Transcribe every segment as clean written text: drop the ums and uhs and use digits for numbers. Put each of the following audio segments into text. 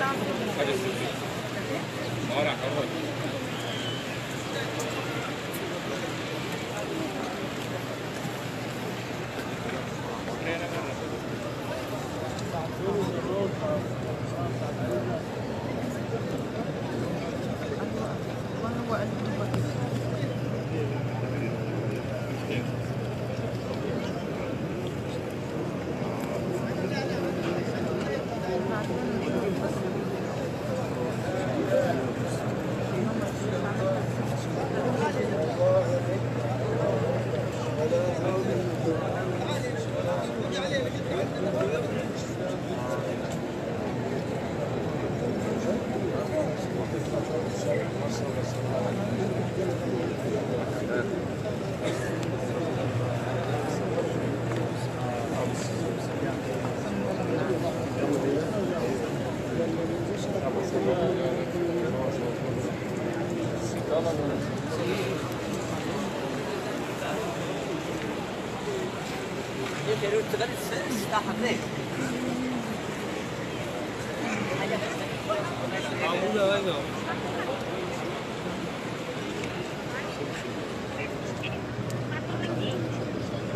Ahora, ahora.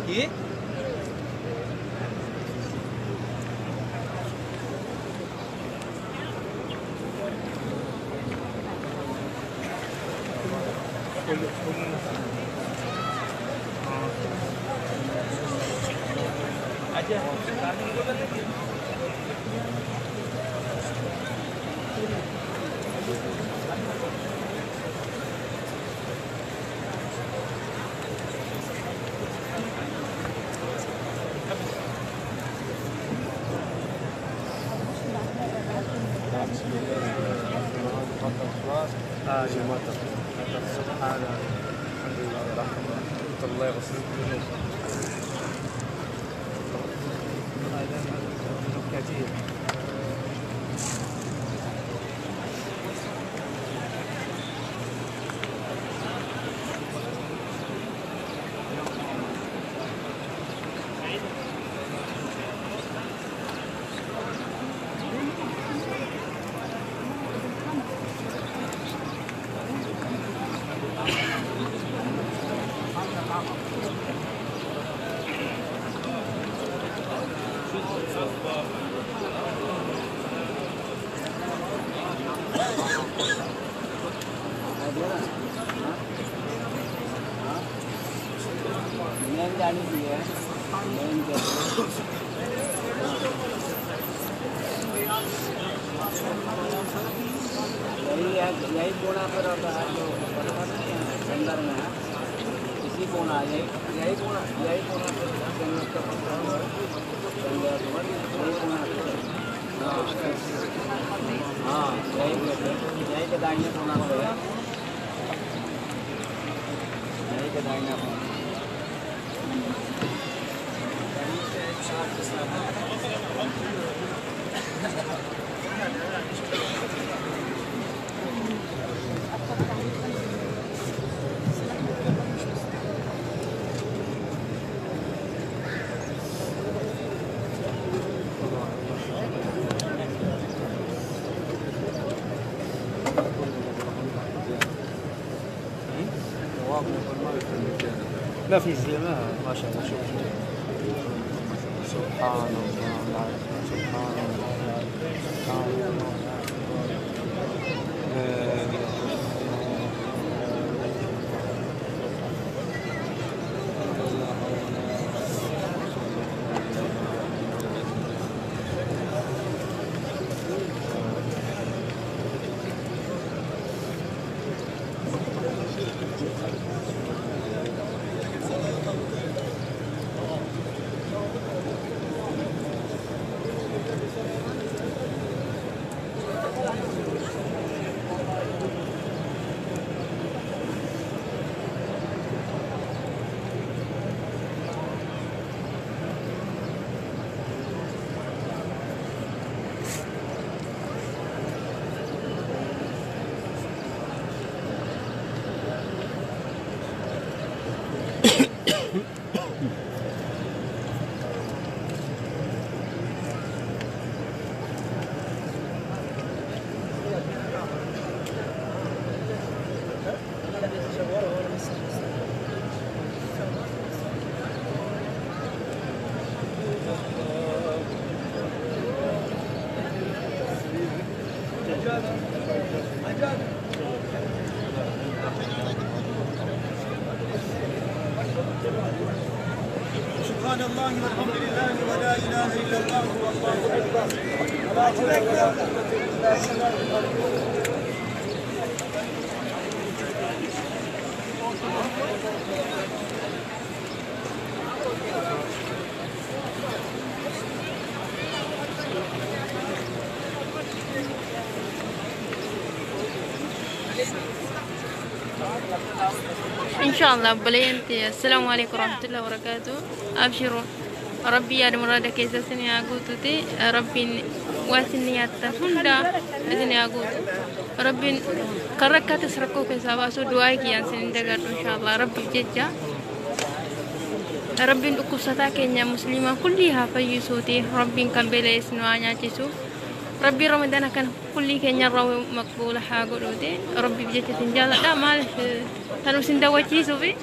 ¿Qué? aja. جماعة سبحان الحمد لله رحمة الله يغفر الذنوب كثير यही कोना पर होता है जो बराबर नहीं है अंदर में है इसी कोना यही कोना पर जंगल का पत्ता है यही कोना हाँ यही के दाहिने कोना पर है यही के दाहिने कोना لا في زلمة ما شاء الله شوف سبحان الله سبحان الله سبحان الله سبحان الله والحمد لله ولا اله الا الله والله اكبر. إن شاء الله بلينتي. السلام عليكم ورحمة الله وبركاته. أبشروا ربي يا مرادك إذا سني أقولتي ربي واسني أتفندا إذا أقول ربي كرك تسرقوا كسبا سو دعائك يا سنين دعات إن شاء الله ربي جدا ربي أكوساتا كنيا مسلمة كلها فيسوتي ربي كمبلا إسنوانيا جسو ربي رمضان كان كل كنيا رو مقبول حاجة ربي بجد سنجال لا مال هلو سندواتي سوفي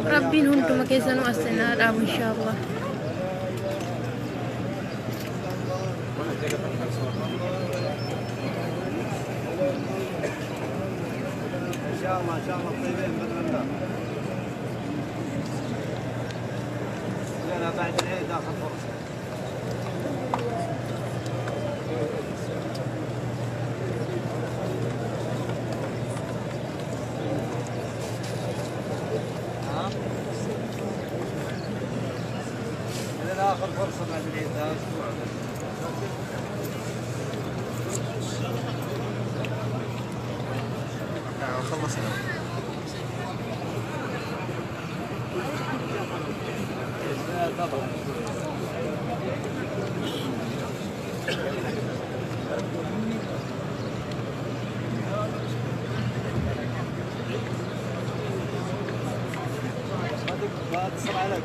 ربي هنتم كيسانو السنة راب إن شاء الله. ان شاء الله طيبين باذن الله. بعد العيد اخر فرصه. اخر فرصه بعد العيد هذا اسبوع. خلصنا. اتصل عليك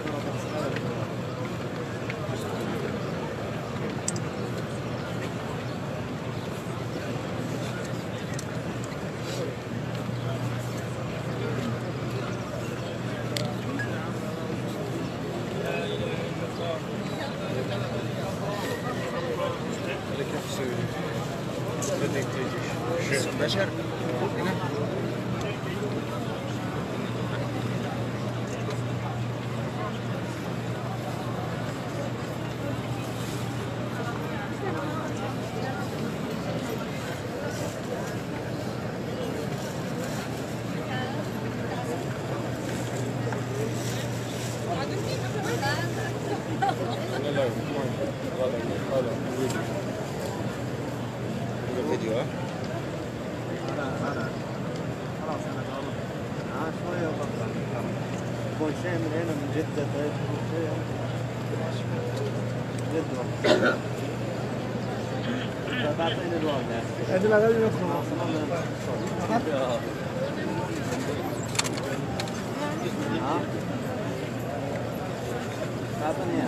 بشر هنا خلاص انا قربت شويه وبطلع. يكون شيء من هنا من جده طيب شيء جده. تعطيني الواقع. ادري قبل ما تعطيني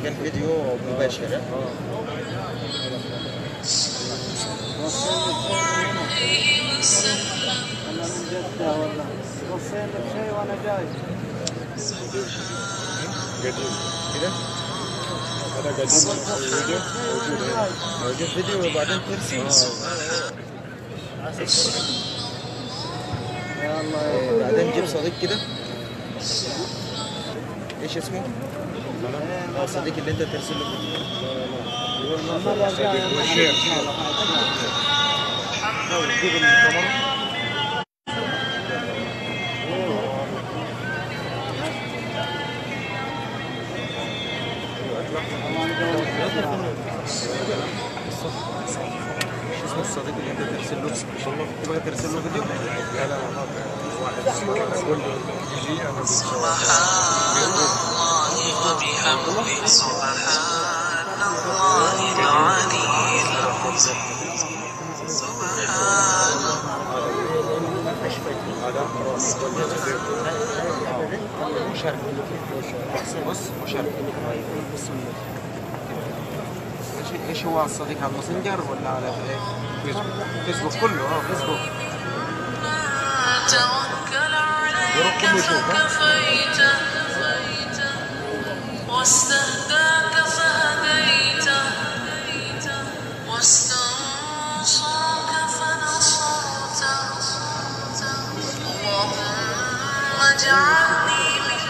كان فيديو مباشر. انا من جده والله وصينا بشيء وانا جاي. قديم كده هذا قديم الفيديو موجود فيديو وبعدين ترسم. يا الله بعدين جيب صديق كده ايش اسمه؟ الصديق اللي انت ترسل له الشيخ جيب الكاميرا. اسمه الصديق اللي انت ترسل له تبغى ترسل له فيديو؟ لا لا سبحان الله وبحمده سبحان الله العلي العظيم سبحان بص مشارك. ايش هو الصديق على الماسنجر ولا على فيسبوك؟ فيسبوك كله فيسبوك. توكل عليك فكفيت واستهداك فهديته واستنصرك فنصرته اللهم اجعلني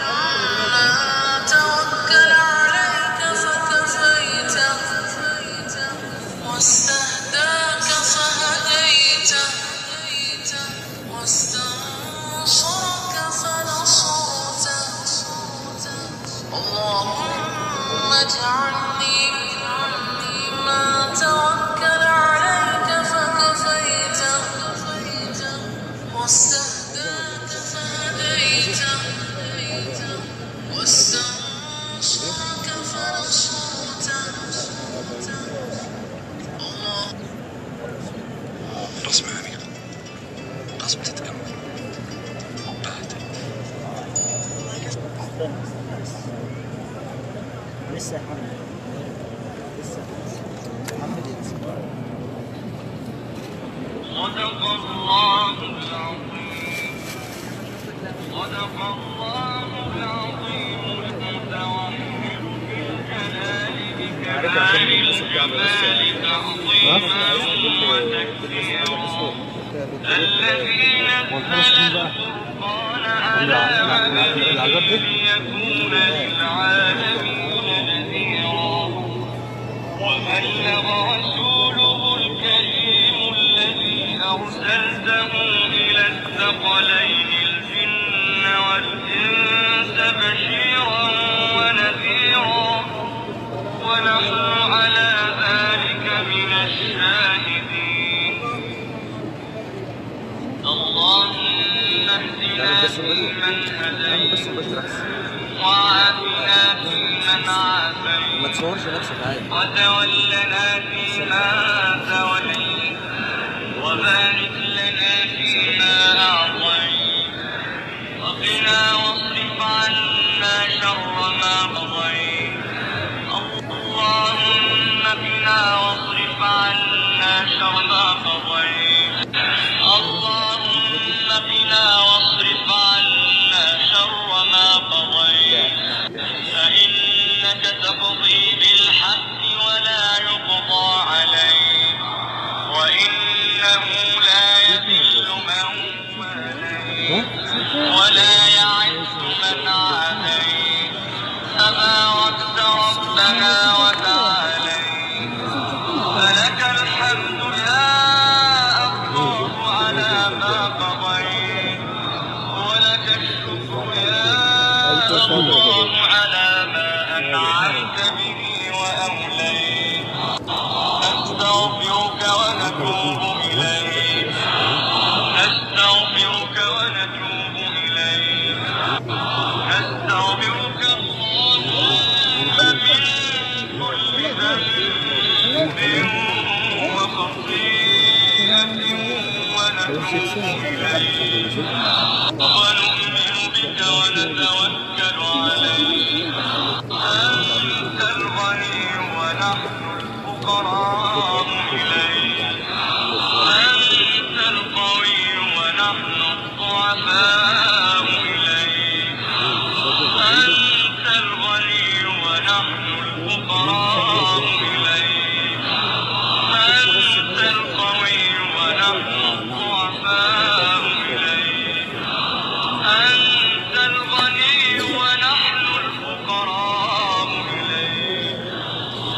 ممن توكل عليك فكفيته واستهداك فهديته واستنصرك فنصرته اللهم اجعلني ممن توكل عليك فكفيته واستهداك فهديته واستنصرك فنصرته رسم عميق رسم تتأمل بعد لسه حمد لسه حمد صدق الله العظيم صدق الله العظيم المتوحد بالجلال بكمال الجمال تعظيما وتكبيرا الذي نزل الفرقان على عبده ليكون للعالمين نذيرا وبلغ رسوله الكريم الذي أرسلته إلى الثقلين الجن والإنس بشيرا ونذيرا ونحن على ذلك من الشاهدين اللهم اهدنا فيمن هديت وعافنا فيمن عافيت ما تصورش نفسك عادي. وتولنا فيما توليت وبارك لنا فيما أعطيت وقنا واصرف عنا شر ما قضيت اللهم قنا واصرف عنا شر ما قضيت اللهم قنا واصرف عنا شر ما قضيت فإنك تقضي بالحق ولا يقضى عليك الله على ما أنعمت به وأوليت نستغفرك ونتوب إليك نستغفرك ونتوب إليك نستغفرك اللهم من كل ذنب وخطيئة ونتوب إليك ونؤمن بك ونتوكل عليك أنت الغني ونحن الفقراء إليك أنت القوي ونحن الضعفاء إليك أنت الغني ونحن الفقراء إليك أنت القوي ونحن الضعفاء إليك أنت الغني ونحن الفقراء إليك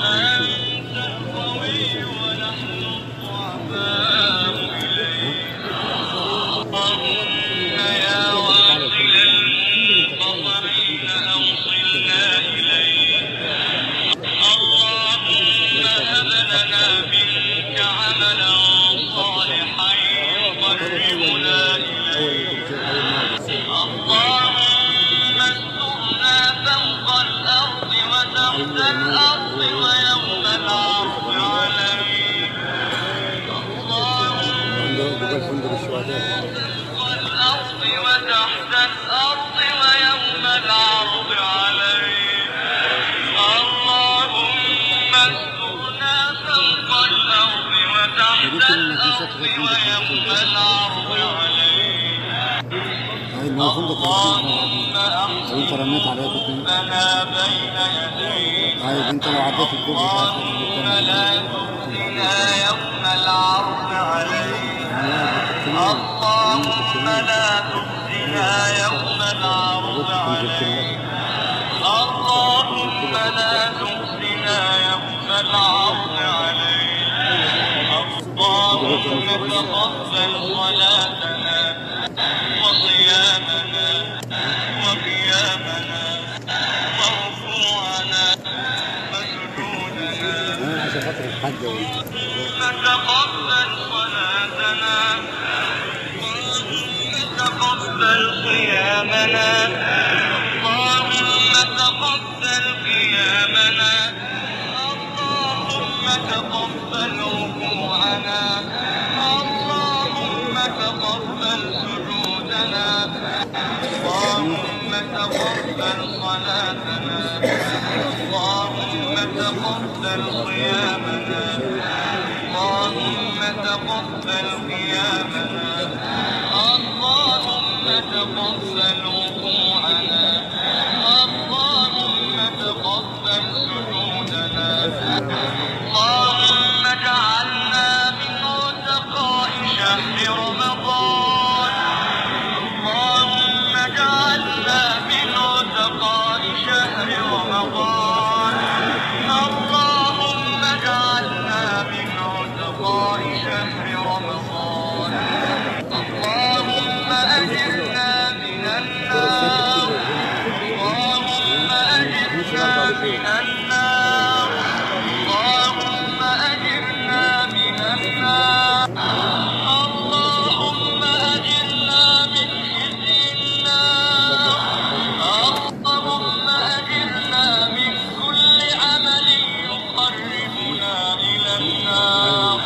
أنت القوي ونحن الضعفاء إليك اللهم يا واصل المنقطعين أوصلنا إليك اللهم هب لنا منك عملا صالحا يقربنا إليك اللهم استرنا فوق الأرض وتحت الأرض ويوم العرض عليك اللهم فوق الأرض وتحت الأرض ويوم العرض عليك اللهم استرنا فوق الأرض وتحت الأرض ويوم العرض عليك اللهم أحسن لنا بين يديك اللهم لا تخزنا يوم العرض عليك اللهم لا تخزنا يوم العرض عليك اللهم لا تخزنا يوم العرض عليك اللهم تقبل صلاتنا وصيامنا وقيامنا وركوعنا وسجودنا تقبل صلاتنا اللهم تقبل صيامنا اللهم تقبل قيامنا اللهم تقبل ركوعنا اللهم تقبل سجودنا اللهم تقبل صلاتنا اللهم تقبل قيامنا اللهم تقبل قيامنا اللهم تقبل ركوعنا اللهم تقبل سجودنا اللهم اجعلنا من عتقاء شهر رمضان اللهم اجعلنا من عتقاء شهر رمضان اللهم اجعلنا من عتقاء شهر رمضان اللهم أجرنا من النار اللهم أجرنا من النار اللهم أجرنا من النار اللهم أجرنا من خزي النار اللهم أجرنا من كل عمل يقربنا إلى النار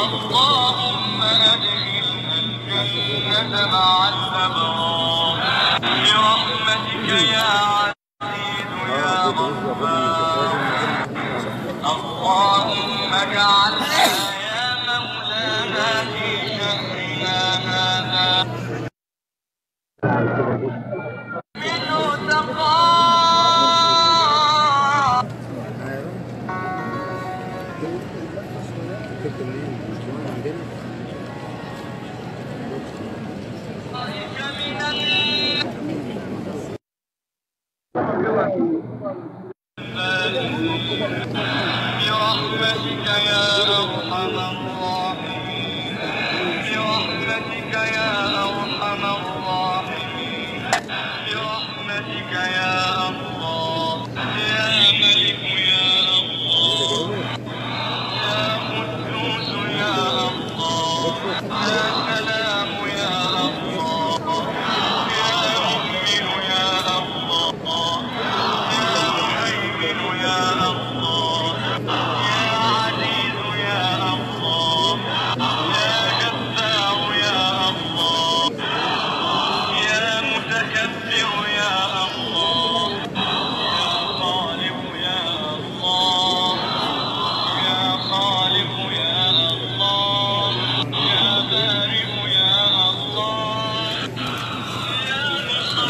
اللهم أدخلنا الجنة مع الأبرار برحمتك يا عزيز يا غفار اللهم اجعلنا يا مولانا في شهرنا هذا منه تقى برحمتك يا أرحم الراحمين برحمتك يا أرحم الراحمين برحمتك بك يا الله يا ملك يا الله يا قدوس يا الله يا سلام يا الله يا مؤمن يا الله يا مهيمن يا الله يا عزيز يا الله يا جبار يا الله يا متكبر يا الله يا خالق يا الله يا خالق يا الله يا بارئ يا الله يا مصور يا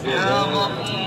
يا غفور